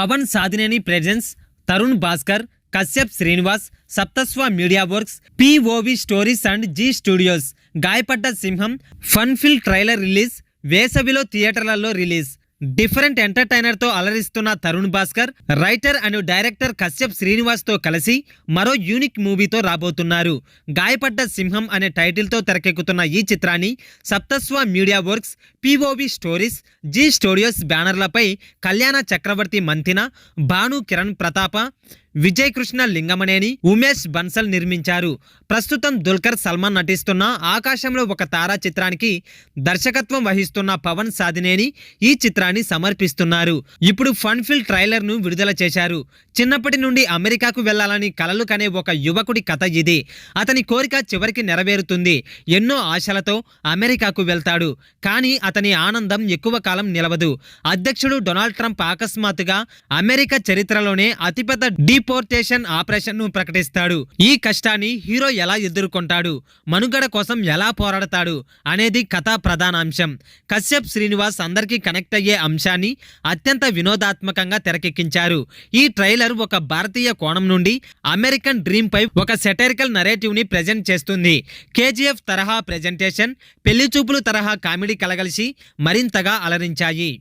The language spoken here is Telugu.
Pawan Sadhineni presence, Tarun Bhaskar, Kashyap Srinivas, Saptaswa media works, POV stories and Zee studios. గాయపడ్డ సింహం ఫన్ ఫిల్ ట్రైలర్ రిలీజ్. వేసవిలో థియేటర్లలో రిలీజ్. డిఫరెంట్ ఎంటర్టైనర్ తో అలరిస్తున్న Tarun Bhaskar writer and director Kashyap Srinivas తో కలిసి మరో యూనిక్ మూవీతో రాబోతున్నారు. గాయపడ్డ సింహం అనే టైటిల్ తో తెరకెక్కుతున్న ఈ చిత్రాన్ని Saptaswa media works, POV stories, Zee studios బ్యానర్లపై కళ్యాణ చక్రవర్తి మంతిన, భాను కిరణ్ ప్రతాప, విజయ్ కృష్ణ లింగమనేని, ఉమేష్ బన్సల్ నిర్మించారు. ప్రస్తుతం దుల్కర్ సల్మాన్ నటిస్తున్న ఆకాశంలో ఒక తారా చిత్రానికి దర్శకత్వం వహిస్తున్న పవన్ సాధినేని ఈ చిత్రాన్ని సమర్పిస్తున్నారు. ఇప్పుడు ఫన్ ఫిల్ ట్రైలర్ ను విడుదల చేశారు. చిన్నప్పటి నుండి అమెరికాకు వెళ్లాలని కలలు కనే ఒక యువకుడి కథ ఇది. అతని కోరిక చివరికి నెరవేరుతుంది. ఎన్నో ఆశలతో అమెరికాకు వెళ్తాడు. కానీ అతని ఆనందం ఎక్కువ కాలం నిలవదు. అధ్యక్షుడు డొనాల్డ్ ట్రంప్ అకస్మాత్తుగా అమెరికా చరిత్రలోనే అతిపెద్ద డిపోర్టేషన్ ఆపరేషన్ ను ప్రకటిస్తాడు. ఈ కష్టాన్ని హీరో ఎలా ఎదుర్కొంటాడు, మనుగడ కోసం ఎలా పోరాడతాడు అనేది కథా ప్రధానాంశం. కశ్యప్ శ్రీనివాస్ అందరికీ కనెక్ట్ అయ్యే అంశాన్ని అత్యంత వినోదాత్మకంగా తెరకెక్కించారు. ఈ ట్రైలర్ ఒక భారతీయ కోణం నుండి అమెరికన్ డ్రీమ్ పై ఒక సెటైరికల్ నరేటివ్ ని ప్రెజెంట్ చేస్తుంది. కేజీఎఫ్ తరహా ప్రెజెంటేషన్, పెళ్లి చూపులు తరహా కామెడీ కలగలిసి మరింతగా అలరించాయి.